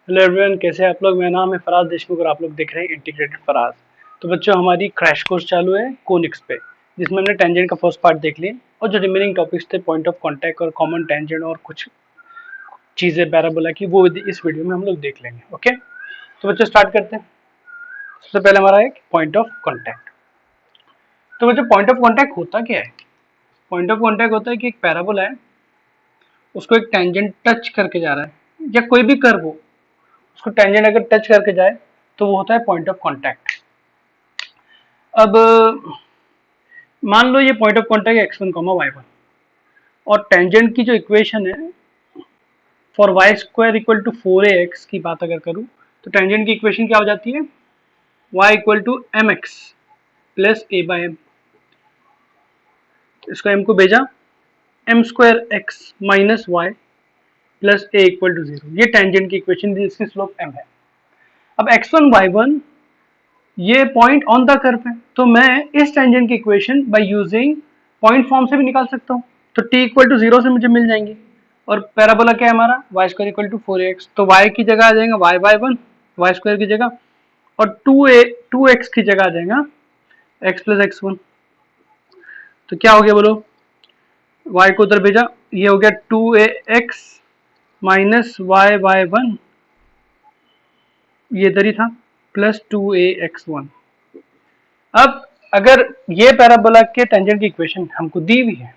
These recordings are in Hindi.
हेलो एवरीवन, कैसे हैं आप लोग। मेरा नाम है फराज देशमुख और आप लोग देख रहे हैं इंटीग्रेटेड फराज। तो बच्चों, हमारी क्रैश कोर्स चालू है कोनिक्स पे, जिसमें हमने टेंजेंट का फर्स्ट पार्ट देख लिया और जो रिमेनिंग टॉपिक्स थे पॉइंट ऑफ कांटेक्ट और कॉमन टेंजेंट और कुछ चीज़ें पैराबोला की, वो इस वीडियो में हम लोग देख लेंगे। ओके, तो बच्चों स्टार्ट करते हैं। सबसे पहले हमारा एक पॉइंट ऑफ कॉन्टैक्ट। तो बच्चों, पॉइंट ऑफ कॉन्टैक्ट होता क्या है? पॉइंट ऑफ कॉन्टैक्ट होता है कि एक पैराबोला है, उसको एक टेंजेंट टच करके जा रहा है, या कोई भी कर्व हो, उसको टेंजेंट अगर टच करके जाए तो वो होता है पॉइंट ऑफ कॉन्टैक्ट। अब मान लो ये point of contact x1 y1 और टेंजेंट की जो इक्वेशन है for y square equal to 4ax की बात अगर करूं, तो टेंजेंट की इक्वेशन क्या हो जाती है? y equal to mx plus a by m। इसको m को भेजा, m square x minus y plus a equal to 0। ये टेंजेंट की इक्वेशन जिसकी स्लोप m है। अब x1 y1 ये पॉइंट ऑन द कर्व है, तो मैं इस टेंजेंट की equation by using point form से भी निकाल सकता हूँ। तो t इक्वल टू 0 से मुझे मिल जाएंगे। और पैराबोला क्या है हमारा? y square equal to 4ax, तो y की जगह आ जाएगा y बाय 1 y स्क्वायर की जगह, और 2x की जगह आ जाएगा x प्लस x1। तो क्या हो गया बोलो? y को उधर भेजा, ये हो गया 2ax माइनस वाई बाय 1, ये इधर ही था, प्लस 2ax1। अब अगर ये पैराबोला के टेंजेंट की इक्वेशन हमको दी हुई है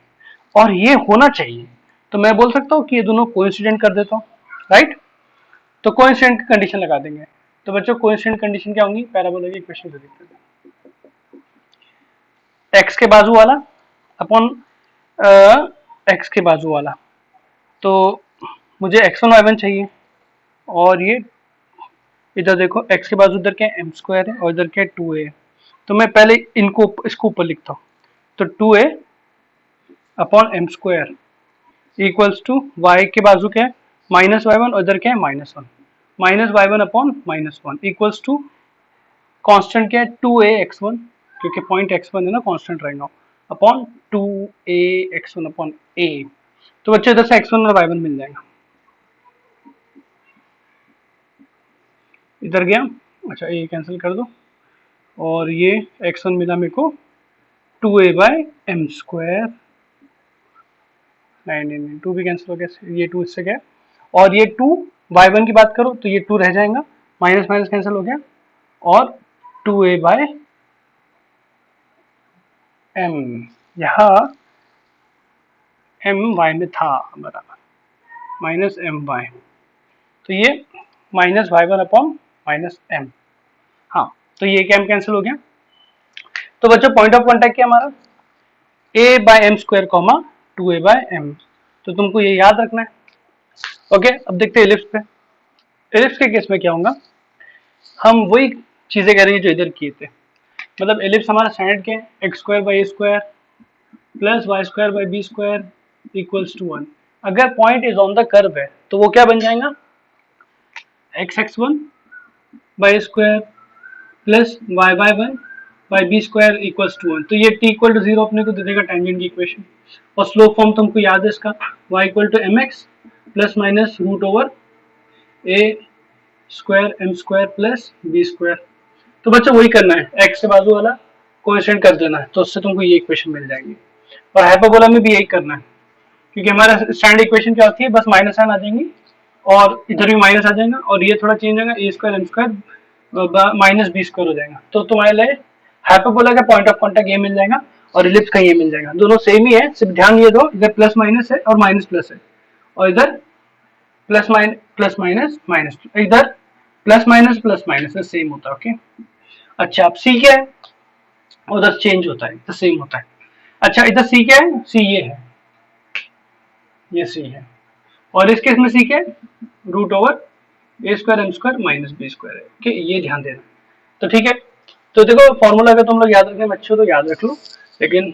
और ये होना चाहिए, तो मैं बोल सकता हूँ कि ये दोनों कोइंसिडेंट कर देता हूँ, राइट? तो कोइंसिडेंट की कंडीशन लगा देंगे। तो बच्चों, कोइंसिडेंट कंडीशन क्या होंगी पैराबोला की इक्वेशन से? देखते हैं, एक्स के बाजू वाला अपॉन एक्स के बाजू वाला। तो मुझे x1 y1 चाहिए, और ये इधर देखो x के बाजू इधर क्या है? m स्क्वायर है, और इधर क्या है? 2a। तो मैं पहले इनको इसको ऊपर लिखता हूँ, तो 2a upon m square equals to y के बाजू क्या है? माइनस वाई वन, और इधर क्या है? Minus one, minus y one upon minus one equals to constant क्या है? 2a x1, क्योंकि पॉइंट x1 है ना, कॉन्स्टेंट रहेगा, upon 2a x1 upon a। तो बच्चे इधर से x1 और y1 मिल जाएगा, इधर गया, अच्छा a कैंसिल कर दो, और ये x1 मिला मेरे को 2a बाय एम स्क्वायर। नहीं, 2 भी कैंसिल हो गया, ये 2 इससे गया, और ये 2 y1 की बात करो तो ये 2 रह जाएगा, माइनस माइनस कैंसिल हो गया, और 2a बाय एम, यहाँ एम वाई में था बराबर, माइनस एम वाई, तो ये minus y one upon minus m. हाँ, तो ये क्या, एम कैंसिल हो गया। तो बच्चों, पॉइंट ऑफ कॉन्टैक्ट क्या हमारा? a by m square comma 2a by m. तो तुमको ये याद रखना है। ओके, अब देखते हैं एलिप्स पे। एलिप्स के केस में क्या होगा, हम वही चीजें करेंगे जो इधर किए थे। मतलब एलिप्स हमारा स्टैंडर्ड क्या है? X square by a square plus Y square by b square equals to 1। अगर point is on the curve है तो वो क्या बन जाएगा? x1 by square plus y by 1 by b square equals to 1। तो ये t इक्वल टू 0 अपने को दे देगा टेंजेंट की इक्वेशन, और स्लोप फॉर्म तुमको याद है इसका, y equal to M x plus minus root over A square M square plus B square. तो बच्चों वही करना है, x के बाजू वाला कोएफिशिएंट कर देना है, तो उससे तुमको ये इक्वेशन मिल जाएगी। और हाइपरबोला में भी यही करना है, क्योंकि हमारा स्टैंडर्ड इक्वेशन क्या होती है? बस माइनस साइन आ जाएंगी, और इधर भी माइनस आ जाएगा, और ये थोड़ा चेंज होगा, A square M square minus B square हो जाएगा। तो तुम्हारे लिए हाइपरबोला का पॉइंट ऑफ कॉन्टैक्ट ये मिल जाएगा, और इलिप्स का ये मिल जाएगा। दोनों सेम ही है, सिर्फ ध्यान ये दो, इधर प्लस माइनस है और माइनस प्लस है, और इधर प्लस माइनस माइनस, इधर प्लस माइनस है, सेम होता है। ओके, अच्छा, अब सी क्या है? उधर चेंज होता है, इधर सेम होता है। अच्छा, इधर सी क्या है? सी ये है, ये सी है, और इस केस में सी क्या है? रूट ओवर ए square M square minus B square है। ओके, ये ध्यान देना। तो ठीक है, तो देखो फॉर्मूला अगर तुम लोग याद रखने में अच्छे हो तो याद रख लो, लेकिन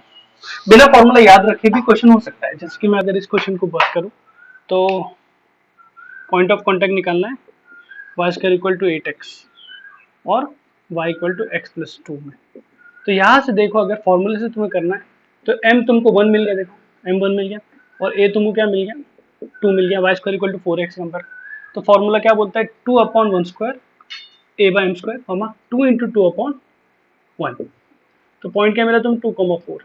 बिना फॉर्मूला याद रखे भी क्वेश्चन हो सकता है। जैसे कि मैं अगर इस क्वेश्चन को बात करूं, तो पॉइंट ऑफ कॉन्टैक्ट निकालना है Y square equal to 8x और y equal to x plus 2 में। तो यहाँ से देखो, अगर फॉर्मूले से तुम्हें करना है तो m तुमको 1 मिल गया, देखो m 1 मिल गया, और a तुमको क्या मिल गया? 2 मिल गया, y square equal to 4x number. तो फॉर्मूला क्या बोलता है, 2/1² a/m², 2 × 2/1। तो पॉइंट क्या मिला तुम 2,4।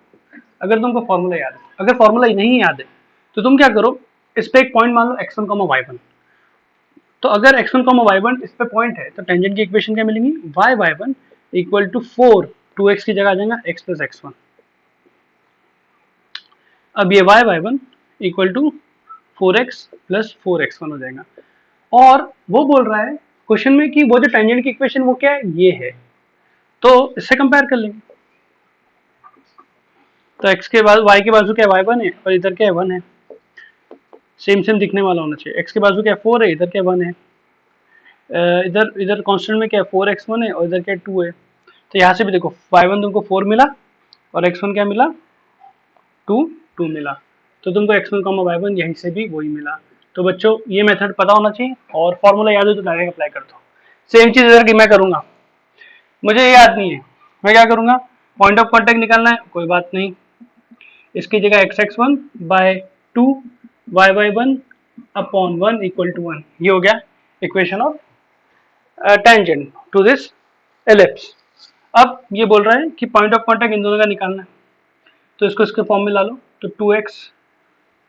अगर तुमको फॉर्मूला याद है, अगर फॉर्मूला नहीं याद है तो तुम क्या करो, इस पे एक पॉइंट मान लो x1, y1। तो अगर x1, y1 इस पे पॉइंट है तो टेंजेंट की इक्वेशन क्या मिलेंगी, y1 इक्वल टू 4, 2x की जगह आ जाएगा x प्लस x1। अब ये y1 equal to 4x plus 4x1 हो जाएगा। और वो बोल रहा है क्वेश्चन में कि वो जो टेंजेंट की इक्वेशन वो क्या है, ये है। तो इससे कंपेयर कर लेंगे। तो x के बाद y के बाजू क्या y1 है और इधर क्या 1 है, सेम सेम दिखने वाला होना चाहिए। x के बाजू क्या 4 है, इधर क्या 1 है, इधर इधर कांस्टेंट में क्या 4x1 है और इधर क्या 2 है। तो यहाँ से भी देखो y1 तुमको 4 मिला और x1 क्या मिला 2 मिला। तो तुमको x1, y1 यहीं से भी वही मिला। तो बच्चों ये मेथड पता होना चाहिए और फॉर्मूला याद हो तो डायरेक्ट अप्लाई कर दो। सेम चीज इधर की मैं करूंगा, मुझे याद नहीं है, मैं क्या करूंगा, पॉइंट ऑफ कांटेक्ट निकालना है, कोई बात नहीं, इसकी जगह x(x1) bye 2 y(y1) upon 1 equal to 1। ये हो गया equation of tangent to this ellipse. अब ये बोल रहा है कि पॉइंट ऑफ कांटेक्ट इन दोनों का निकालना है, तो इसको इसके फॉर्म में ला लो। तो 2x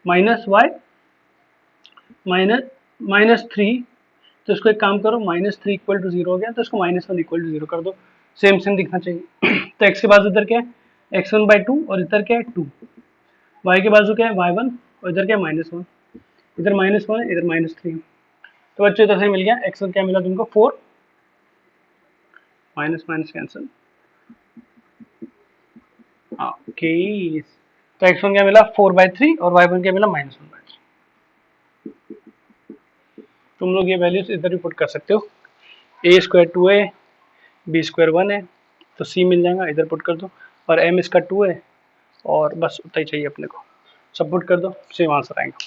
माइनस वाई माइनस 3, तो इसको एक काम करो, -3 इक्वल टू 0 हो गया, तो इसको -1 इक्वल टू 0 कर दो, सेम सेम दिखना चाहिए। तो x के बाजू इधर क्या है x1/2 और इधर क्या है 2, y के बाजू क्या है y1 और इधर क्या है -1, इधर -1 है इधर -3। तो बच्चों इधर से मिल गया x1 क्या मिला तुमको 4, माइनस माइनस कैंसिल, ओके। तो x1 क्या मिला 4/3 और y1 क्या मिला -1/3। तुम लोग ये वैल्यूज इधर भी पुट कर सकते हो, a² 2 है, b² 1 है, तो c मिल जाएगा, इधर पुट कर दो, और m इसका 2 है और बस उतना ही चाहिए अपने को, सब पुट कर दो, सेम आंसर आएगा।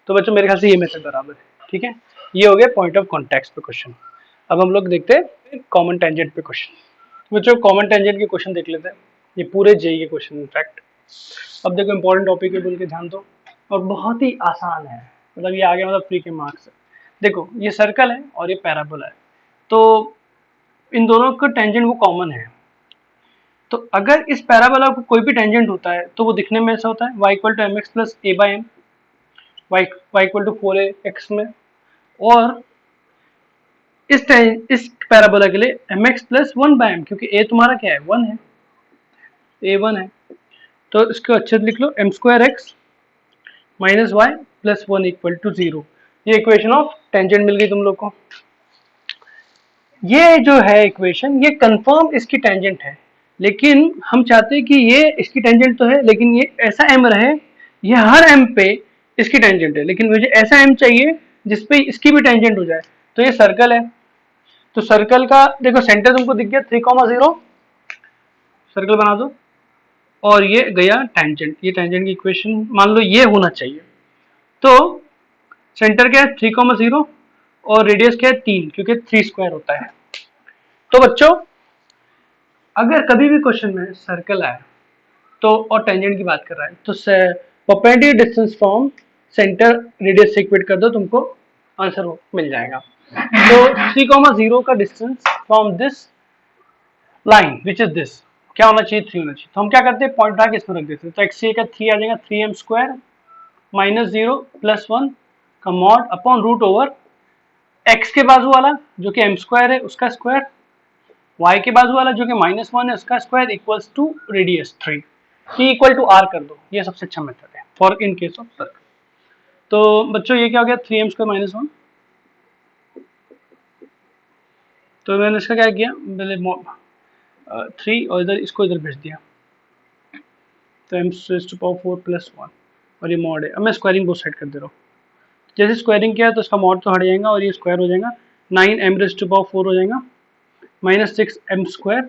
तो बच्चों मेरे ख्याल से ये मेथड बराबर है, ठीक है। ये हो गया पॉइंट ऑफ कॉन्टेक्ट पे क्वेश्चन। अब हम लोग देखते हैं कॉमन टेंजेंट पे क्वेश्चन। बच्चों कॉमन टेंजेंट के क्वेश्चन देख लेते हैं, ये पूरे जेईई के क्वेश्चन इनफैक्ट। अब देखो इंपॉर्टेंट टॉपिक है बोल के ध्यान दो, और बहुत ही आसान है, मतलब ये आगे मतलब फ्री के मार्क्स है। देखो ये सर्कल है और ये पैराबोला है, तो इन दोनों का टेंजेंट वो कॉमन है। तो अगर इस पैराबोला को कोई भी टेंजेंट होता है तो वो दिखने में ऐसा होता है y equal to mx plus a/m, y equal to 4x में। और इस पैराबोला के लिए mx प्लस 1/m, क्योंकि a तुम्हारा क्या है 1 है, a 1 है, तो इसको अच्छे से लिख लो m²x minus y plus 1 equal to 0। ये इक्वेशन ऑफ टेंजेंट मिल गई तुम लोग को। ये जो है इक्वेशन ये कंफर्म इसकी टेंजेंट है, लेकिन हम चाहते हैं कि ये इसकी टेंजेंट तो है लेकिन ये ऐसा m रहे, ये हर m पे इसकी टेंजेंट है, लेकिन मुझे ऐसा m चाहिए जिसपे इसकी भी टेंजेंट हो जाए। तो ये सर्कल है, तो सर्कल का देखो सेंटर तुमको दिख गया 3,0, सर्कल बना दो, और ये गया टेंजेंट, ये टेंजेंट की इक्वेशन मान लो ये होना चाहिए। तो सेंटर क्या है 3,0 और रेडियस क्या है 3, क्योंकि 3² होता है। तो बच्चों अगर कभी भी क्वेश्चन में सर्कल आए तो और टेंजेंट की बात कर रहा है तो perpendicular distance from centre radius से इक्वेट कर दो, तुमको आंसर मिल जाएगा। तो 3,0 का distance from this line which is this क्या होना चाहिए 3 होना चाहिए। तो हम क्या करते हैं पॉइंट उठा के इसमें रख देते हैं, तो x का 3 आ जाएगा 3m² माइनस 0 प्लस 1 का mod upon root over x के बाजू वाला जो कि m² है उसका स्क्वायर, y के बाजू वाला जो कि -1 है उसका square equals to radius 3, t equal to r कर दो, ये सबसे अच्छा मेथड है for in case of circle. तो बच्चों ये क्या हो गया 3m² माइनस 1, तो मैंने इसका क्या किया पहले 3 और इधर इसको इधर भेज दिया, तो m⁴ प्लस 1 और ये मॉड है। अब मैं स्क्वायरिंग बोथ साइड कर दे रहा हूँ, जैसे स्क्वायरिंग किया तो इसका मॉड तो हट जाएगा और ये स्क्वायर हो जाएगा, 9m⁴ हो जाएगा -6m²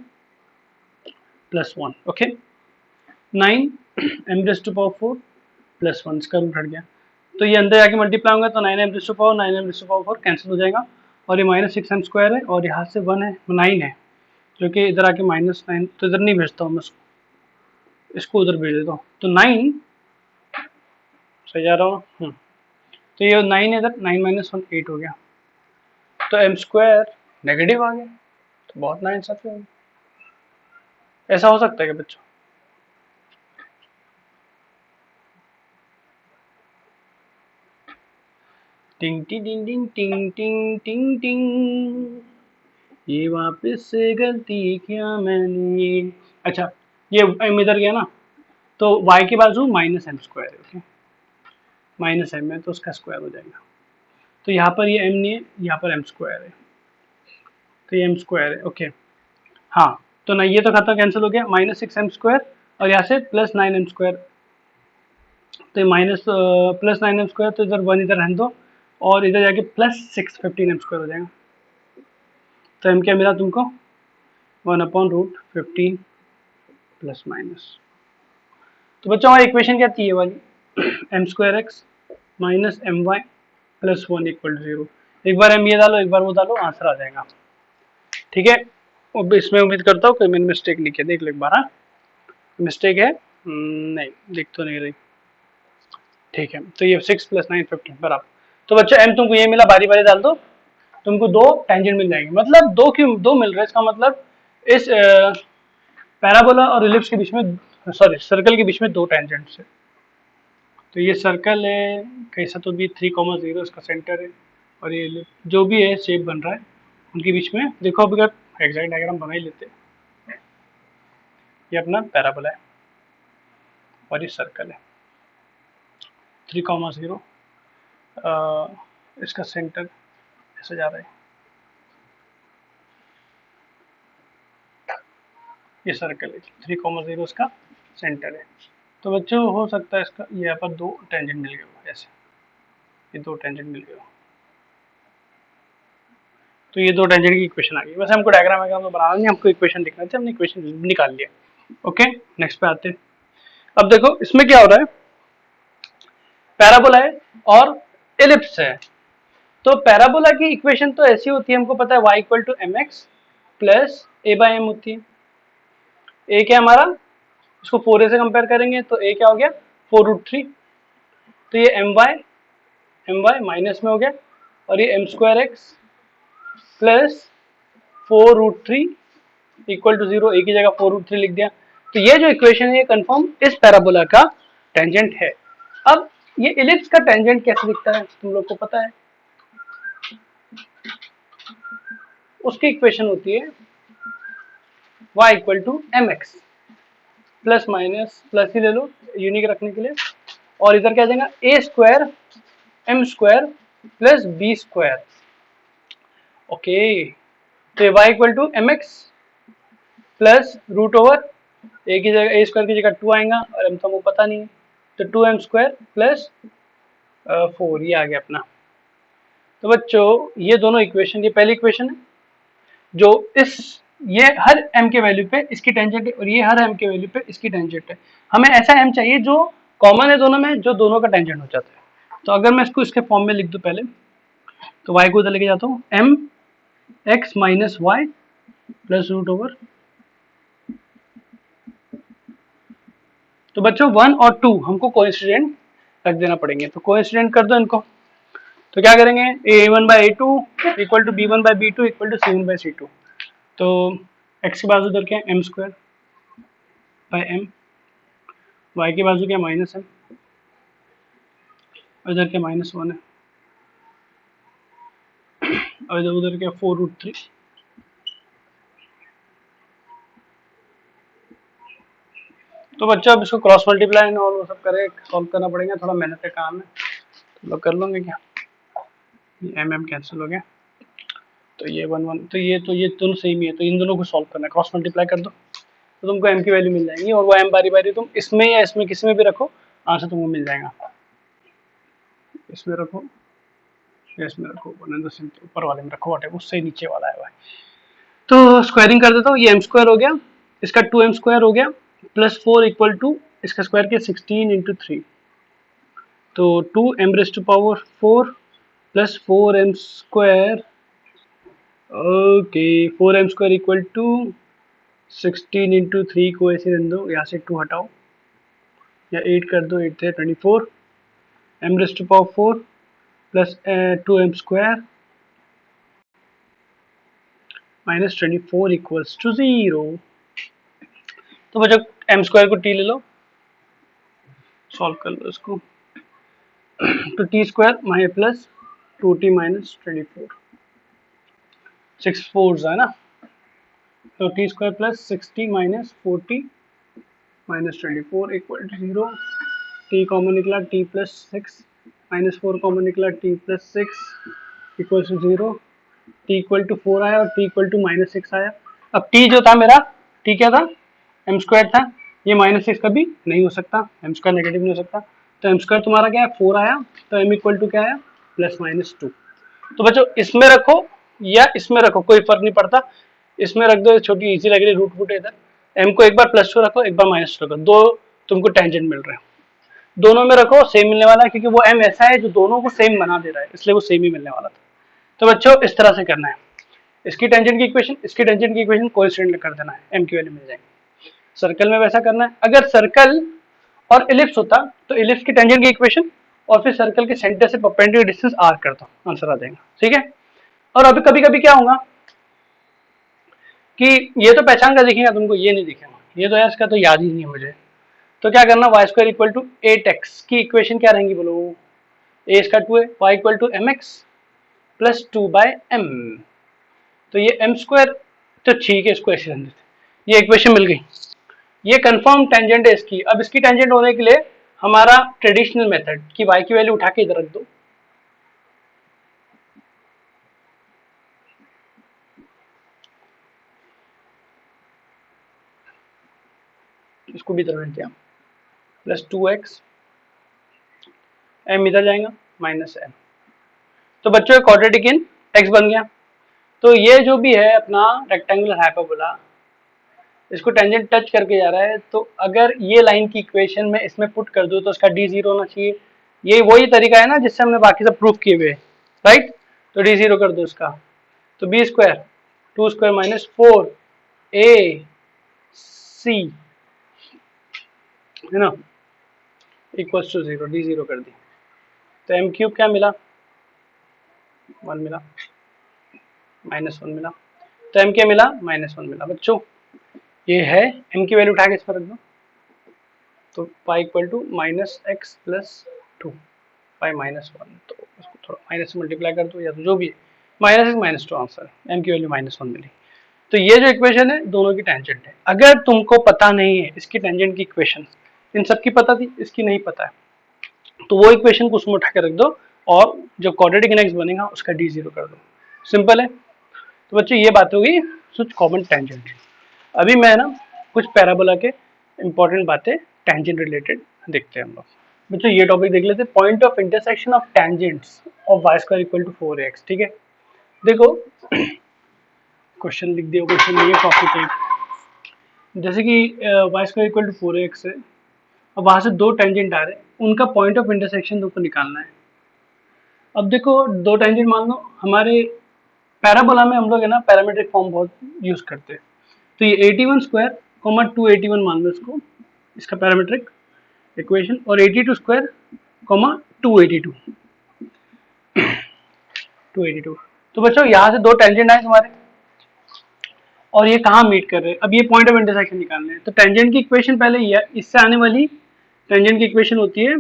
plus 1, okay 9m⁴ plus 1 इसका रूट हट गया, तो ये अंदर जाके मल्टीप्लाई होगा तो 9m⁴ कैंसिल हो जाएगा, और ये -6m² है और यहाँ से 1 है 9 है, जो कि इधर आके -9, तो इधर नहीं भेजता हूँ मैं इसको उधर भेज देता हूँ, तो 9 सही जा रहा हूँ। तो ये 9 है इधर, 9 - 1 8 हो गया, तो एम स्क्वायर नेगेटिव आ गया, तो बहुत नाइंसाफी होगी। ऐसा हो सकता है क्या बच्चों? टिंग टिंग टिंग टिंग टिंग टिंग टिंग, ये वापस से गलती क्या मैंने। अच्छा, ये m इधर गया ना, तो y की बाजू माइनस एम स्क्वायर है, ओके, माइनस एम है तो उसका स्क्वायर हो जाएगा। तो यहाँ पर ये m नहीं है, यहाँ पर एम स्क्वायर है, तो ये एम स्क्वायर है, ओके। हाँ, तो ना ये तो खत्म, कैंसिल हो गया, माइनस सिक्स एम स्क्वायर और यहाँ से प्लस नाइन एम स्क्वायर, तो minus plus nine m square, तो इधर वन इधर रहने दो और इधर जाके plus six fifteen m square हो जाएगा। तो एम क्या मिला तुमको? One upon root fifteen plus minus. तो बच्चों हमारी इक्वेशन क्या थी ये वाली? M square x minus m y plus one equal to zero. एक बार एम ये डालो, एक बार वो डालो, आंसर आ जाएगा। ठीक है, अब इसमें उम्मीद करता हूँ कोई मैंने मिस्टेक नहीं किया, देख लो एक बार। हाँ, मिस्टेक है? नहीं, दिख तो नहीं रही। ठीक है, तो ये सिक्स प्लस नाइन फिफ्टीन बराबर। तो बच्चों एम तुमको ये मिला, बारी बारी डाल दो, तुमको दो टेंजेंट मिल जाएंगे। मतलब दो क्यों दो मिल रहे हैं, इसका मतलब इस पैराबोला और इलिप्स के बीच में, सॉरी सर्कल के बीच में दो टेंजेंट्स है। तो ये सर्कल है, कैसा तो भी 3,0 इसका सेंटर है, और ये जो भी है शेप बन रहा है उनके बीच में। देखो अभी अगर एग्जैक्ट डायग्राम बना ही लेते हैं, ये अपना पैराबोला है और ये सर्कल है 3,0, इसका सेंटर ऐसे जा रहा है, ये सर्कल है 3,0 इसका सेंटर है। तो बच्चों हो सकता है इसका यहाँ पर दो टेंजेंट मिल गए हो, ऐसे ये दो टेंजेंट मिल गए हो, तो ये दो टेंजेंट की इक्वेशन आ गई। वैसे हमको डायग्राम तो बनाना नहीं, हमको इक्वेशन लिखना था, हमने इक्वेशन निकाल लिया। ओके, नेक्स्ट पे आते हैं। अब देखो इसमें क्या हो रहा है, पैराबोला है और एलिप्स है। तो पैराबोला की इक्वेशन तो ऐसी होती है, हमको पता है y equal to M x plus a by m होती है। ए क्या हमारा, इसको 4a से कंपेयर करेंगे तो a क्या हो गया, 4√3। तो ये एम वाई माइनस में हो गया, और ये m square x plus 4√3 equal to zero, एक ही जगह 4√3 लिख दिया। तो ये जो इक्वेशन है ये कंफर्म इस पैराबोला का टेंजेंट है। अब ये इलिप्स का टेंजेंट कैसे दिखता है तुम लोग को पता है, उसकी इक्वेशन होती है y equal to M x plus minus, plus ही ले लो यूनिक रखने के लिए, और इधर क्या आ जाएगा A square M square plus B square. Okay, तो y equal to M x plus root over A की जगह ए स्क्वायर की जगह टू आएगा, और एम तो हमको पता नहीं है, तो टू एम स्क्वायर प्लस 4, ये आ गया अपना। तो बच्चों ये दोनों इक्वेशन, ये पहली इक्वेशन है जो इस, ये हर m के वैल्यू पे इसकी टेंजेंट है, और ये हर m के वैल्यू पे इसकी टेंजेंट है। हमें ऐसा m चाहिए जो कॉमन है दोनों में, जो दोनों का टेंजेंट हो जाता है। तो अगर मैं इसको इसके फॉर्म में लिख दूं पहले, तो y को उधर लेके जाता हूँ, m x minus y plus root over. तो बच्चों 1 और 2 हमको कोइंसिडेंट रख देना पड़ेंगे, तो कोइंसिडेंट कर दो इनको। तो क्या करेंगे, a1/a2 equal to b1/b2 equal to c1/c2। तो x की बाजू इधर क्या है, m square by m, y की बाजू क्या माइनस है, और इधर क्या -1 है, और इधर उधर क्या 4√3। तो बच्चों अब इसको क्रॉस मल्टीप्लाई और वो सब करे सॉल्व करना पड़ेगा, थोड़ा मेहनत का काम है, तो लोग कर लोगे क्या, ये एम कैंसिल हो गया, तो ये 1 1, तो ये दोनों सेम ही है, तो इन दोनों को सॉल्व करना है, क्रॉस मल्टीप्लाई कर दो तो तुमको एम की वैल्यू मिल जाएगी, और वो एम बारी बारी तुम इसमें या इसमें किसी में भी रखो, आंसर तुमको मिल जाएगा। इसमें रखो या इसमें रखो, ऊपर वाले में रखो, वट उससे नीचे वाला है भाई। तो स्क्वायरिंग कर देता हूँ, ये एम स्क्वायर हो गया, इसका 2m स्क्वायर हो गया प्लस 4 इक्वल टू इसका स्क्वायर किया 16 इंटू 3, तो 2m raise to power 4 plus 4m square, okay 4m square equal to 16 into 3 को ऐसे रन दो, यहाँ से 2 हटाओ या 8 कर दो, 8 थे 24, m raise to power 4 plus 2m square minus 24 equals to 0। तो बच्चों एम स्क्वायर को टी ले लो, सॉल्व कर लो इसको। तो टी स्क्वायर माइ प्लस 2t माइनस 24, 6 फोर्स है ना, तो t square plus 60 minus 40 minus 24 equal to 0। T common निकला, टी प्लस 6 माइनस 4 कॉमन निकला, t plus 6 equal to 0। T equal to 4 आया और टी इक्वल टू माइनस 6 आया। अब टी जो था मेरा, टी क्या था, एम स्क्वायर था, ये माइनस 6 कभी नहीं हो सकता, एम स्क्वायर नेगेटिव नहीं हो सकता, तो एम स्क्वायर तुम्हारा क्या है 4 आया, तो एम इक्वल टू क्या आया प्लस माइनस 2। तो बच्चों इसमें रखो या इसमें रखो कोई फर्क नहीं पड़ता, इसमें रख दो, छोटी इजी लग रही रूट फुट इधर, एम को एक बार प्लस 2 रखो एक बार माइनस 2 रखो, दो तुमको टेंजेंट मिल रहे हैं, दोनों में रखो सेम मिलने वाला है, क्योंकि वो एम ऐसा है जो दोनों को सेम बना दे रहा है, इसलिए वो सेम ही मिलने वाला था। तो बच्चों इस तरह से करना है, इसकी टेंजेंट की इक्वेशन इसकी टेंजेंट की इक्वेशन कोएफिशिएंट कर देना है, एम की वैल्यू मिल जाएगी। सर्कल में वैसा करना है, अगर सर्कल और इलिप्स होता तो इलिप्स की टेंजेंट की इक्वेशन और फिर सर्कल के सेंटर से परपेंडिकुलर डिस्टेंस आर करता, आंसर आ जाएगा, ठीक है। और अभी कभी कभी क्या होगा कि ये तो पहचान कर दिखेगा तुमको, ये नहीं दिखेगा, ये तो यार इसका तो याद ही नहीं है मुझे, तो क्या करना, Y square equal to 8x की इक्वेशन क्या रहेंगी बोलो, ए इसका 2 है, y equal to M x plus 2 by m, तो ये एम स्क्वायर, तो ठीक है इसको ऐसे रहने देते, ये इक्वेशन मिल गई, ये कंफर्म टेंजेंट है इसकी। अब इसकी टेंजेंट होने के लिए हमारा ट्रेडिशनल मेथड कि y की वैल्यू उठा के इधर रख दो, इसको भी इधर रख दिया, प्लस 2x, m इधर जाएगा माइनस m, तो बच्चों क्वाड्रेटिक इन x बन गया। तो ये जो भी है अपना रेक्टेंगुलर हाइपरबोला, इसको टेंजेंट टच करके जा रहा है, तो अगर ये लाइन की इक्वेशन में इसमें पुट कर दो तो उसका डी जीरो होना चाहिए, ये वही तरीका है ना जिससे हमने बाकी सब प्रूफ किए हुए, राइट, तो डी जीरो कर दो इसका, तो बी स्क्वायर 2 स्क्वायर माइनस 4 ए सी है ना इक्वल टू 0, डी जीरो कर दी, तो एम क्यूब क्या मिला 1 मिला, माइनस 1 मिला, तो एम क्या मिला -1 मिला। बच्चों ये है, एम की वैल्यू उठा के इस पर रख दो, तो pi equal to minus x plus 2 pi -1, तो उसको थोड़ा माइनस से मल्टीप्लाई कर दो या तो जो भी है, -1 -2 आंसर, एम की वैल्यू -1 मिली। तो ये जो इक्वेशन है दोनों की टेंजेंट है। अगर तुमको पता नहीं है इसकी टेंजेंट की इक्वेशन, इन सबकी पता थी इसकी नहीं पता है, तो वो इक्वेशन को उसमें उठा के रख दो और जो क्वाड्रेटिक इनएक्स बनेगा उसका डी जीरो कर दो, सिंपल है। तो बच्चों ये बात होगी कुछ कॉमन टेंजेंट। अभी मैं ना कुछ पैराबोला के इंपॉर्टेंट बातें टेंजेंट रिलेटेड देखते हैं हम लोग। बच्चों ये टॉपिक देख लेते हैं, point of intersection of tangents of y square equal to 4x, ठीक है। देखो क्वेश्चन लिख दिया, क्वेश्चन नहीं है कॉपी पे, जैसे कि Y square equal to 4x है, अब वहां से दो टेंजेंट आ रहे हैं, उनका पॉइंट ऑफ इंटरसेक्शन तुमको निकालना है। अब देखो दो टेंजेंट मान लो, हमारे पैराबोला में हम लोग है ना पैरामीट्रिक फॉर्म बहुत यूज करते हैं, तो ये 81 स्क्वायर 281 मान लो इसको, इसका पैरामीट्रिक इक्वेशन, और 82 स्क्वायर 282 282। तो बच्चों यहाँ से दो टेंजेंट आए तुम्हारे और ये कहाँ मीट कर रहे हैं, अब ये पॉइंट ऑफ इंटरसेक्शन निकालना है, तो टेंजेंट की इक्वेशन पहले ये इससे आने वाली टेंजेंट की इक्वेशन होती है,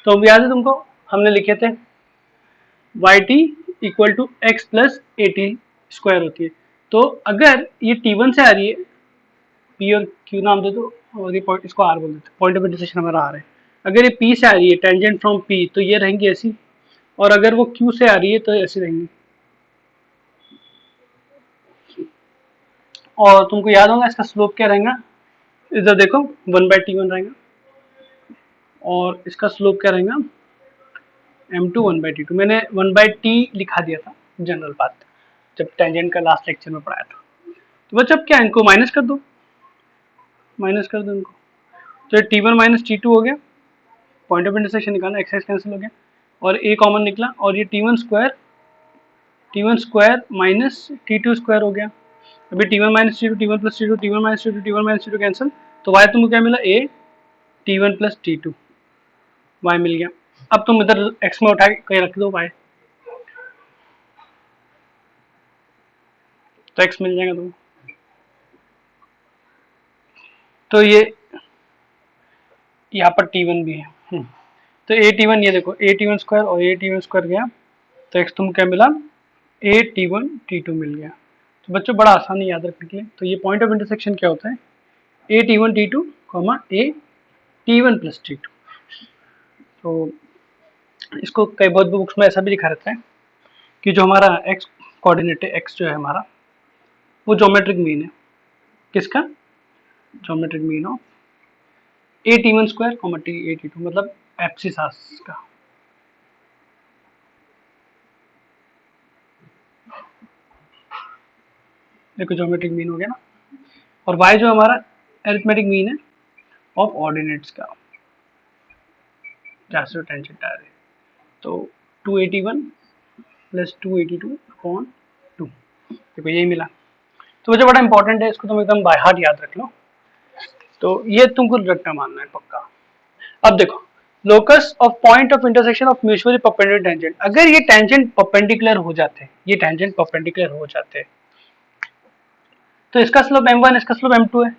तो अब याद है तुमको हमने लिखे थे y t equal to x plus a t square होती है। तो अगर ये T1 से आ रही है, P और Q नाम दे दो और ये पॉइंट, इसको R बोल देते हैं, पॉइंट ऑफ इंटरसेक्शन हमारा R है। अगर ये P से आ रही है टेंजेंट फ्रॉम P, तो ये रहेंगी ऐसी, और अगर वो Q से आ रही है तो ऐसी रहेंगी। और तुमको याद होगा इसका स्लोप क्या रहेगा, इधर देखो 1/T1 रहेगा, और इसका स्लोप क्या रहेगा M2 1/T2। मैंने 1/T लिखा दिया था जनरल बात, जब टेंजेंट का लास्ट लेक्चर में पढ़ाया था। तो बच्चों अब क्या इनको माइनस कर दो, माइनस कर दो इनको, तो T1 माइनस T2 हो गया, पॉइंट ऑफ इंटरसेक्शन निकालना, एक्स कैंसिल हो गया और a कॉमन निकला, और ये T1 square minus T2 square हो गया। अभी T1 minus T2, T1 plus T2, T1 minus T2, T1 minus T2 cancel, तो y तुमको क्या मिला a T1 plus T2, y मिल गया। अब तुम इधर x में उठा के कहीं रख दो y, तो x मिल जाएगा तुमको। तो ये यहाँ पर t1 भी है। तो ए टी वन, ये देखो ए टी वन स्क्वायर और ए टी वन स्क्वायर गया, तो x तुम क्या मिला, A T one T two मिल गया। तो बच्चों बड़ा आसान है याद रखने के लिए। तो ये पॉइंट ऑफ इंटरसेक्शन क्या होता है, a T one T two comma a T one plus t two. तो इसको कई बहुत बुक्स में ऐसा भी लिखा रहता है कि जो हमारा x कोऑर्डिनेट है, x जो है हमारा, वो ज्योमेट्रिक मीन है। किसका, geometric mean of a T one square comma t a t two, मतलब एप्सिस का। देखो ज्योमेट्रिक मीन हो गया ना। और y जो हमारा अरिथमेटिक मीन है ऑफ ऑर्डिनेट्स का, जहाँ से टेंजेंट आ रही है। तो 281 प्लस 282 अपॉन 2, देखो यही मिला। तो मुझे बड़ा इंपॉर्टेंट है, इसको तुम एकदम बाय हार्ट याद रख लो। तो ये तुमको रट्टा मानना है पक्का। अब देखो, locus of point of intersection of mutually perpendicular tangent, अगर ये टेंजेंट परपेंडिकुलर हो जाते, ये टेंजेंट परपेंडिकुलर हो जाते, तो इसका स्लोप m1, इसका स्लोप m2 है।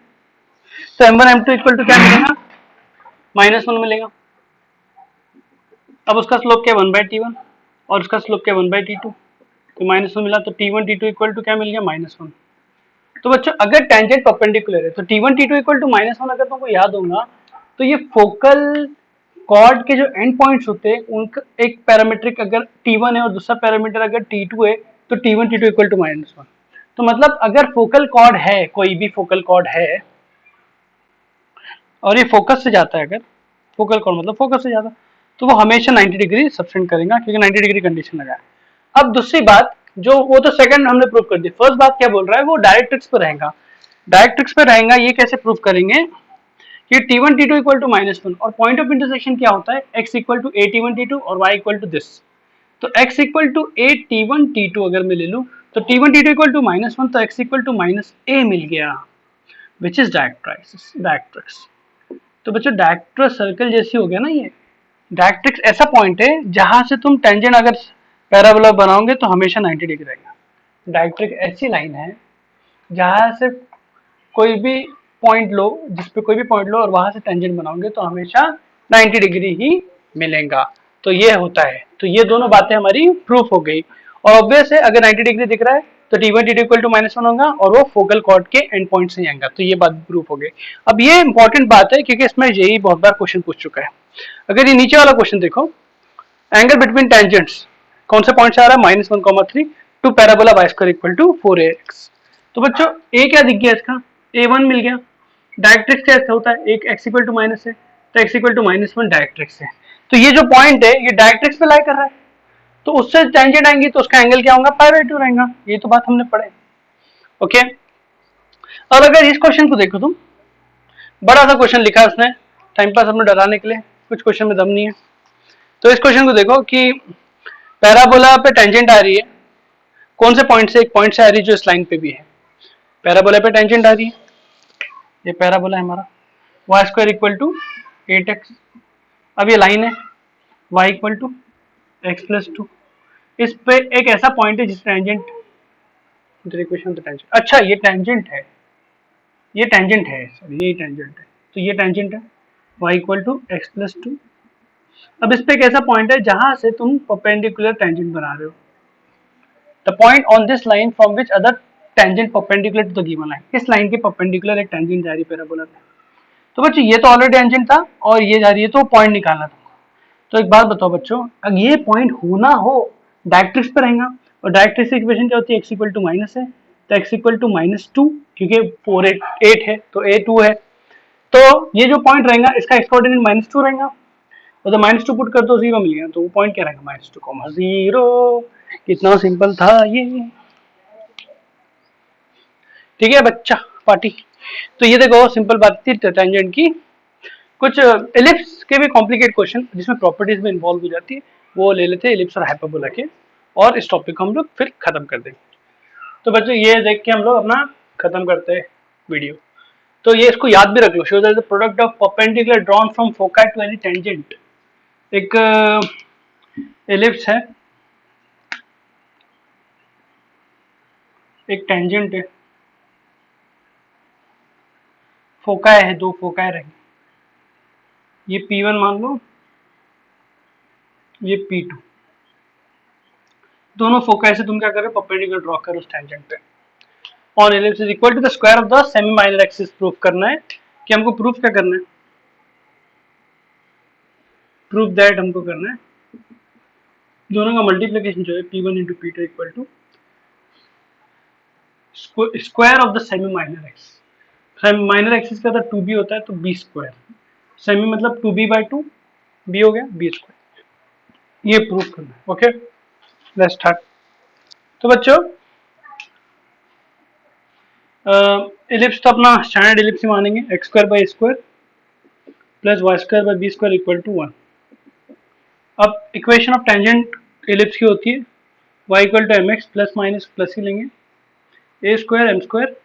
तो m1 m2 इक्वल टू क्या मिलेगा, -1 मिलेगा। अब उसका स्लोप क्या, 1/t1, और उसका स्लोप क्या, 1/t2। तो -1 मिला, तो t1 t2 इक्वल टू क्या मिल गया, -1। तो बच्चों अगर टेंजेंट परपेंडिकुलर है तो t1 t2 इक्वल टू -1 अगर तुमको याद होगा, तो ये फोकल कॉर्ड के जो एंड पॉइंट्स होते हैं उनका एक पैरामीट्रिक अगर t1 है और दूसरा पैरामीटर अगर t2 है, तो t1 t2 इक्वल टू -1। तो मतलब अगर फोकल कॉर्ड है, कोई भी फोकल कॉर्ड है और ये फोकस से जाता है, अगर फोकल कॉर्ड मतलब फोकस से जाता, तो वो हमेशा 90 डिग्री सबटेंड करेगा, क्योंकि 90 डिग्री कंडीशन लगा है। अब दूसरी बात, जो वो तो सेकंड हमने प्रूव कर दी, फर्स्ट बात क्या बोल रहा है, वो डायरेक्ट्रिक्स पे रहेगा। डायरेक्ट्रिक्स पे रहेगा, ये कैसे प्रूव करेंगे कि t1 t2 इक्वल टू -1, और पॉइंट ऑफ इंटरसेक्शन क्या होता है, x equal to a t1 t2 और y इक्वल टू दिस। तो x equal to a t1 t2 अगर मैं ले लूं, तो t1 t2 इक्वल टू -1, तो x इक्वल टू -a मिल गया, विच इज डायरेक्ट्रिक्स। तो बच्चों डायरेक्ट्रिक्स सर्कल जैसी हो गया ना ये। डायरेक्ट्रिक्स ऐसा पॉइंट है जहां से तुम टेंजेंट अगर पैराबोला बनाओगे तो हमेशा 90 डिग्री रहेगा। डायरेक्ट्रिक ऐसी लाइन है जहां से कोई भी पॉइंट लो, जिस पे कोई भी पॉइंट लो और वहां से टेंजेंट बनाओगे तो हमेशा 90 डिग्री ही मिलेगा। तो ये होता है। तो ये दोनों बातें हमारी प्रूफ हो गई। और ऑब्वियस है, अगर 90 डिग्री दिख रहा है तो t1 t2 इक्वल टू -1 होगा और वो फोकल कॉर्ड के एंड पॉइंट से आएगा। तो ये बात प्रूफ हो गई। अब ये इंपॉर्टेंट बात है क्योंकि इसमें यही बहुत बार क्वेश्चन पूछ चुका है। अगर ये नीचे वाला क्वेश्चन देखो, एंगल बिटवीन टेंजेंट्स कौन से पॉइंट से आ रहा है, -1,3 to parabola y square equal to 4ax। तो बच्चों a क्या दिख गया, इसका a1 मिल गया। डायरेक्ट्रिक्स क्या होता है, एक x इक्वल टू माइनस है तो x इक्वल टू -1 डायरेक्ट्रिक्स है। तो ये जो पॉइंट है ये डायरेक्ट्रिक्स पे लाई कर रहा है, तो उससे टेंजेंट आएंगी तो उसका एंगल क्या होगा, π/2 रहेगा। ये तो बात हमने पढ़े। ओके। और अगर इस क्वेश्चन को देखो तुम, बड़ा सा क्वेश्चन लिखा है उसने टाइम पास अपने डराने के लिए, कुछ क्वेश्चन में दम नहीं है। तो इस क्वेश्चन को देखो कि पैराबोला पे टेंजेंट आ रही है, कौन से पॉइंट से, एक पॉइंट से आ रही है जो इस लाइन पे भी है। पैराबोला पे टेंजेंट आ रही है, ये पैराबोला है हमारा, y square equal to 8x। अब ये लाइन है y equal to x plus 2। इस पे एक ऐसा पॉइंट है जिस टेंजेंट, अच्छा ये टेंजेंट है, ये टेंजेंट है, सॉरी ये टेंजेंट है। तो ये टेंजेंट है y equal to x plus 2। अब इस पे एक ऐसा पॉइंट है जहां से तुम परपेंडिकुलर टेंजेंट बना रहे हो। The point on this line from which other tangent perpendicular to the given line, इस लाइन के परपेंडिकुलर एक टेंजेंट जा रही है पैराबोला पे। तो बच्चों ये तो ऑलरेडी टेंजेंट था और ये जा रही है, तो पॉइंट निकालना था। तो एक बात बताओ बच्चों, अगर ये पॉइंट होना हो डायरेक्ट्रिक्स पे रहेगा, और डायरेक्ट्रिक्स की इक्वेशन क्या होती है, x इक्वल टू माइनस है तो x इक्वल टू -2, क्योंकि 4 8 है तो a 2 है। तो ये जो पॉइंट रहेगा इसका x कोऑर्डिनेट -2 रहेगा, और तो -2 पुट कर दो 0 मिल गया। तो वो पॉइंट क्या रहेगा, -2, 0। कितना सिंपल था ये, ठीक है बच्चा पार्टी। तो ये देखो सिंपल बात थी टेंजेंट की। कुछ एलिप्स के भी कॉम्प्लिकेट क्वेश्चन जिसमें प्रॉपर्टीज में इन्वॉल्व हो जाती है वो ले लेते हैं एलिप्स और हाइपरबोला के, और इस टॉपिक को हम लोग फिर खत्म कर देंगे। तो बच्चों ये देख के हम लोग अपना खत्म करते हैं वीडियो। तो ये इसको याद भी रख लो, show that the product of perpendicular drawn from foci to any tangent, एक एलिप्स है, एक टेंजेंट है, फोकाई है, दो फोकाई रहेंगे, ये P1 मान लो, ये P2, दोनों फोकाई से तुम क्या करो, परपेंडिकुलर ड्रॉ करो उस टेंजेंट पे। On ellipse is equal to the square of the semi minor axis. Proof करना है कि हमको प्रूफ क्या करना है, प्रूफ दैट हमको करना है दोनों का मल्टीप्लिकेशन जो है P1 into P2 equal to square of the semi minor axis. Semi minor axis का तो 2b होता है, तो b स्क्वायर, सेमी मतलब 2b/2, b हो गया b स्क्वायर। ये प्रूफ करना है। Okay, let's start. तो बच्चों एलिप्स तो अपना स्टैंडर्ड एलिप्स ही मानेंगे, x square by square plus Y square by b square equal to 1। अब इक्वेशन ऑफ टेंजेंट एलिप्स की होती है y equal to mx plus minus plus ही लेंगे, a square m square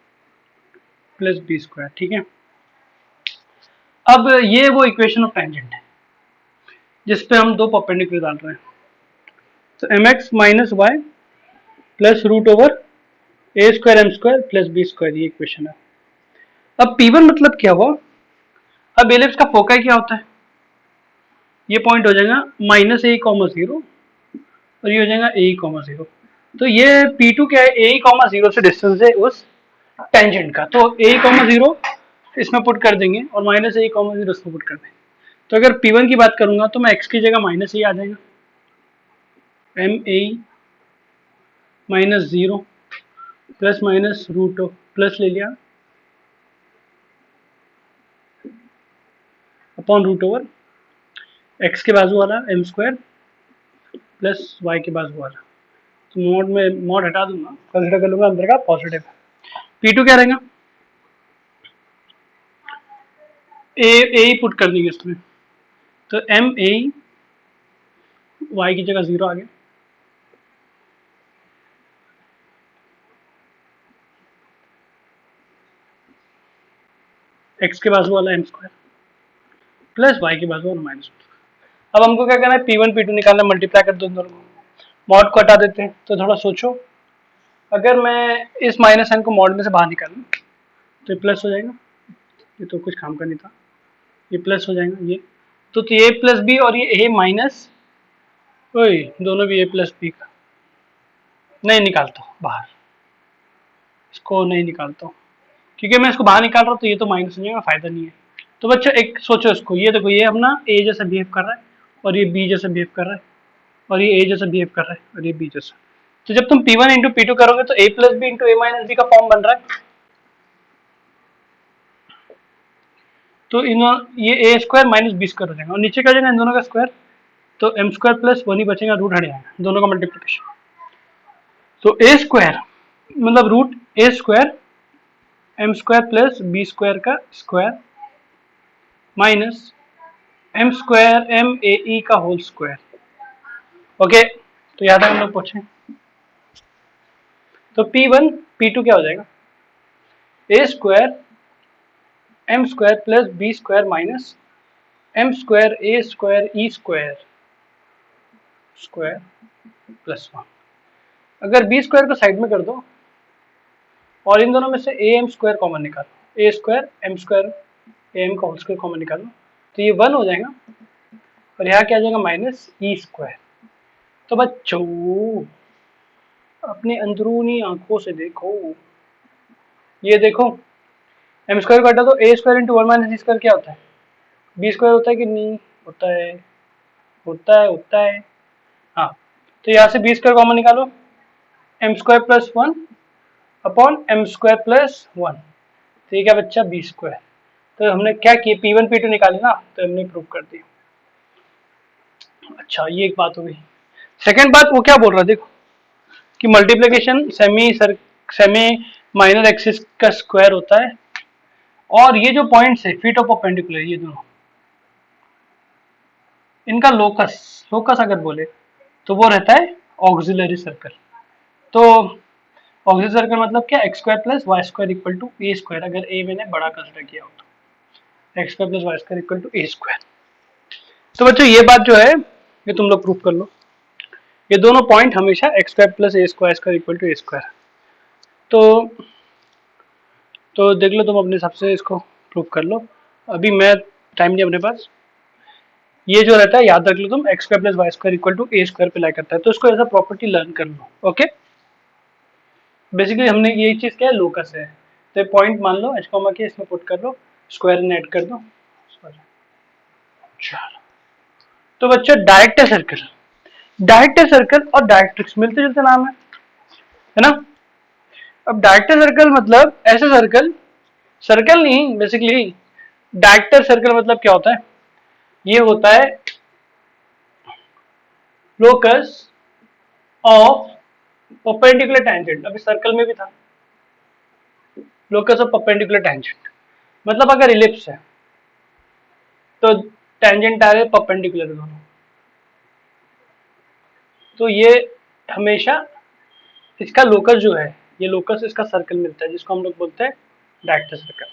plus B square. ठीक है, अब ये वो इक्वेशन ऑफ टेंजेंट है जिसपे हम दो परपेंडिकुलर डाल रहे हैं। तो mx minus y plus root over a square m square plus B square, ये इक्वेशन है। अब P1 मतलब क्या हुआ, अब एलिप्स का फोकाई क्या होता है, ये पॉइंट हो जाएगा -a,0 और ये हो जाएगा a,0। तो ये P2 क्या है, a,0 से डिस्टेंस है उस टेंजेंट का, तो a,0 इसमें पुट कर देंगे और -a,0 इसमें पुट कर देंगे। तो अगर P1 की बात करूंगा तो मैं x की जगह -a आ जाएगा, ma -0 plus minus root plus ले लिया अपॉन रूट ओवर x के बाजू वाला m स्क्वायर प्लस y के बाजू वाला, तो मॉड में मॉड हटा दूंगा, कंसिडर कर लूंगा अंदर का पॉजिटिव। P2 क्या रहेगा, a ही पुट कर देंगे इसमें, तो ma y की जगह 0 आ गया, x के बाजू वाला m स्क्वायर प्लस y के बाजू वाला माइनस। अब हमको क्या करना है, P1 P2 निकालना, मल्टीप्लाई कर दो दोनों को, मॉड को हटा देते हैं। तो थोड़ा सोचो, अगर मैं इस माइनस साइन को मॉड में से बाहर निकालूं तो ये प्लस हो जाएगा, ये तो कुछ काम का नहीं था, ये प्लस हो जाएगा ये, तो ये प्लस बी और ये a माइनस, दोनों भी a प्लस बी का नहीं निकालता हूँ बाहर, इसको नहीं निकालता हूँ क्योंकि मैं इसको बाहर निकाल रहा हूँ तो ये तो माइनस हो जाएगा, फायदा नहीं है। तो बच्चों एक सोचो इसको, ये देखो ये अपना a जैसा बिहेव कर रहा है और ये b जैसा बिहेव कर रहा है और ये a जैसा बिहेव कर रहा है और ये b जैसा। तो जब तुम P1 इंटू P2 करोगे तो a plus b into a minus b का फॉर्म बन रहा है। तो इन ये a square minus B square हो जाएगा और नीचे क्या हो जाएगा इन दोनों का स्क्वायर, तो m स्क्वायर प्लस 1 ही बचेगा, रूट हट जाएगा, दोनों का मल्टीप्लिकेशन। तो a स्क्वायर मतलब root a square m square plus b square का square minus m square m a e का होल स्क्वायर। ओके, तो याद है हम लोग पूछे, तो P1 P2 क्या हो जाएगा, a square m square plus b square minus m square a square e square square plus 1। अगर b स्क्वायर को साइड में कर दो और इन दोनों में से a m स्क्वायर कॉमन निकालो, a square m square a m का होल स्क्वायर कॉमन निकालो, तो ये 1 हो जाएगा और यहाँ क्या आ जाएगा माइनस ई स्क्वायर। तो बच्चों अपने अंदरूनी आंखों से देखो, ये देखो एम स्क्वायर को हटा दो, ए square into 1 minus E square क्या होता है, बी स्क्वायर होता है कि नहीं होता है, होता है। हाँ, तो यहाँ से बी स्क्वायर कॉमन निकालो, m square plus 1 upon m square plus 1, तो ये क्या बच्चा बी स्क्वायर। तो हमने क्या किया, P1 P2 निकाले ना, तो हमने प्रूव कर दिया। अच्छा, ये एक बात हो गई। सेकंड बात वो क्या बोल रहा है, देखो कि मल्टीप्लिकेशन सेमी माइनर एक्सिस का स्क्वायर होता है और ये जो पॉइंट्स है फीट ऑफ परपेंडिकुलर, ये दोनों इनका लोकस अगर बोले तो वो रहता है ऑक्सिलरी सर्कल। तो ऑक्सिलरी सर्कल मतलब क्या, x square plus Y square equal to a square, अगर ए मैंने बड़ा कंसिडर किया हो तो x square plus Y square equal to a square. तो बच्चों ये बात जो है ये तुम लोग प्रूफ कर लो, ये दोनों पॉइंट हमेशा x square plus a square equal to a square. तो देख लो तुम अपने हिसाब से इसको प्रूव कर लो। अभी मैं टाइम नहीं अपने पास। ये जो रहता है याद रख लो तुम, x square plus Y square equal to a square पे लाई करता है, तो इसको ऐसा प्रॉपर्टी लर्न कर लो। ओके, बेसिकली हमने यही चीज क्या है, लोकस है। तो पॉइंट मान लो एच कॉमा के, इसमें पुट कर लो, स्क्वायर में ऐड कर दो। चलो, तो बच्चों डायरेक्टर सर्कल, डायरेक्टर सर्कल और डायरेक्ट्रिक्स मिलते जुलते नाम है ना। अब डायरेक्टर सर्कल मतलब ऐसे सर्कल, सर्कल नहीं बेसिकली, डायरेक्टर सर्कल मतलब क्या होता है, ये होता है लोकस ऑफ परपेंडिकुलर टेंजेंट। अभी सर्कल में भी था लोकस ऑफ परपेंडिकुलर टेंजेंट, मतलब अगर इलिप्स है तो टेंजेंट आ रहे परपेंडिकुलर दोनों, तो ये हमेशा इसका लोकस जो है, ये लोकस इसका सर्कल मिलता है, जिसको हम लोग बोलते हैं डायरेक्टर सर्कल।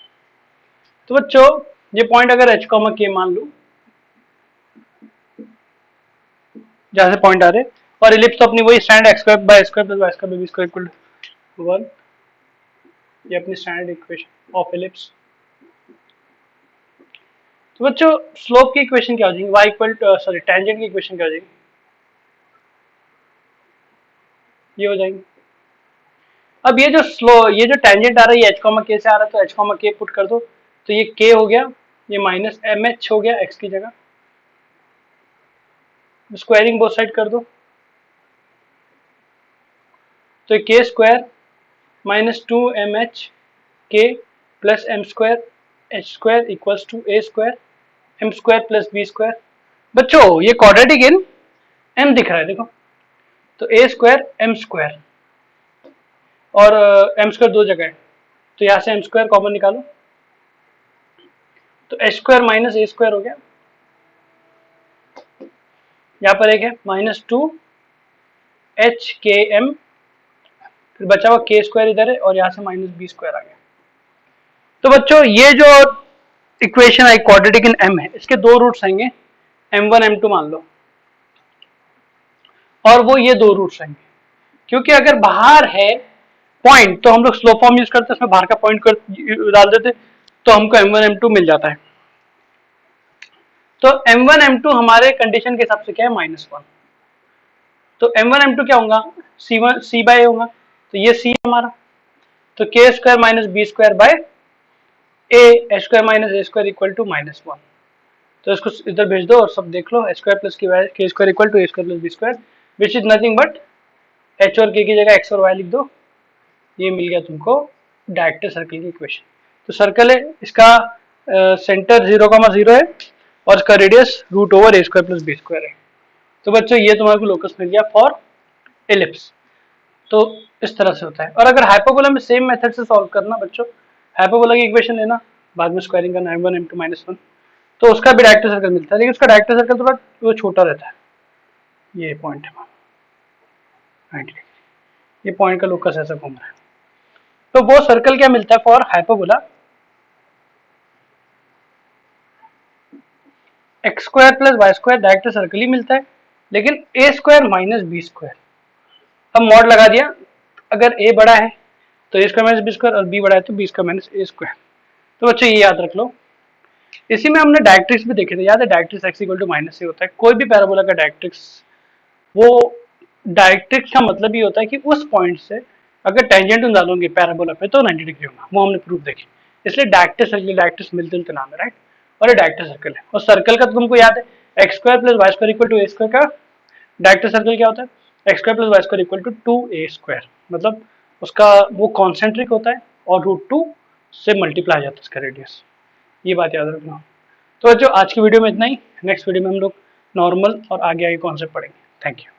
तो बच्चों ये पॉइंट अगर एच कॉमा के मान लो, जहां से पॉइंट आ रहे, और इलिप्स तो अपनी वही standard x square by square plus Y square b square equal to 1, ये अपनी स्टैंडर्ड इक्वेशन ऑफ इलिप्स। तो बच्चों स्लोप की इक्वेशन क्या हो जाएगी, y इक्वल सॉरी टेंजेंट की इक्वेशन क्या हो जाएगी, ये हो जाएगी। अब ये जो टेंजेंट आ रहा है ये h कॉमा के से आ रहा है, तो h कॉमा के पुट कर दो, तो ये k हो गया, ये माइनस एम एच हो गया x की जगह, स्क्वायरिंग बोथ साइड कर दो, तो ये k square minus 2mh k plus m square h square equals to a square M square plus B square. बच्चों ये क्वाड्रेटिक इन m दिख रहा है देखो, तो ए स्क्वायर एम स्क्वायर, और एम स्क्वायर दो जगह है, तो यहां से एम स्क्वायर कॉमन निकालो, तो एच स्क्वायर माइनस ए स्क्वायर हो गया, यहाँ पर एक है माइनस 2HKM, फिर बचा हुआ के स्क्वायर इधर है, और यहाँ से माइनस बी स्क्वायर आ गया। तो बच्चों ये जो equation I quadratic in m है, इसके दो रूट्स आएंगे, m1 m2 मान लो, और वो ये दो रूट्स आएंगे, क्योंकि अगर बाहर है पॉइंट तो हम लोग स्लोप फॉर्म यूज करते हैं, उसमें बाहर का पॉइंट डाल देते, तो हमको m1 m2 मिल जाता है। तो m1 m2 हमारे कंडीशन के हिसाब से क्या है, -1, तो m1 m2 क्या होगा, c1 c बाय होगा, तो ये c हमारा, तो k square minus B square by a h square minus A square equal to -1, तो इसको इधर भेज दो और सब देख लो, h square plus k square equal to a square plus B square, which is nothing but h और के की जगह एक्स और वाई लिख दो, ये मिल गया तुमको डायरेक्टर सर्कल की इक्वेशन। तो सर्कल है, इसका सेंटर 0,0 है, और इसका रेडियस रूट ओवर ए स्क्वायर प्लस बी स्क्वायर है। तो बच्चों ये तुम्हारे को लोकस मिल गया फॉर एलिप्स। तो इस तरह से होता है। और अगर हाइपरबोला में सेम मेथड से सॉल्व करना बच्चों, हाइपरबोला की इक्वेशन लेना, बाद में स्क्वायरिंग करना m1 m2 -1, तो उसका भी डायरेक्टर सर्कल मिलता है, लेकिन उसका डायरेक्टर सर्कल थोड़ा वो छोटा रहता है। ये पॉइंट है, ये पॉइंट का लोकस ऐसा घूम रहा है। तो वो सर्कल क्या मिलता है for hyperbola, X square plus Y square director circle ही मिलता है, लेकिन A square minus B square. अब मॉड लगा दिया, अगर ए बड़ा है तो A square minus B square, और बी बड़ा है तो बी स्क्वायर माइनस ए स्क्वायर। तो बच्चों ये याद रख लो। इसी में हमने डायरेक्ट्रिक्स भी देखे थे, याद है, directrix x equal to minus से होता है। कोई भी पैराबोला का डायरेक्ट्रिक्स, वो डायरेक्ट्रिक्स का मतलब ये होता है कि उस पॉइंट से अगर टेंजेंट तुम डालोगे पैराबोला पे तो 90 डिग्री होगा, वो हमने प्रूफ देखी। इसलिए डायरेक्टर सर्कल, डायरेक्ट्रिक्स मिलते जुलते नाम है, राइट, और ये डायरेक्टर सर्कल है। और सर्कल का तो तुमको याद है, x square plus Y square equal to a square का डायरेक्टर सर्कल क्या होता है, x square plus Y square equal to 2a square, मतलब उसका वो कॉन्सेंट्रिक होता है और √2 से मल्टीप्लाई जाता है इसका रेडियस। ये बात याद रखना। तो जो आज की वीडियो में इतना ही, नेक्स्ट वीडियो में हम लोग नॉर्मल और आगे आगे कॉन्सेप्ट पढ़ेंगे। Thank you.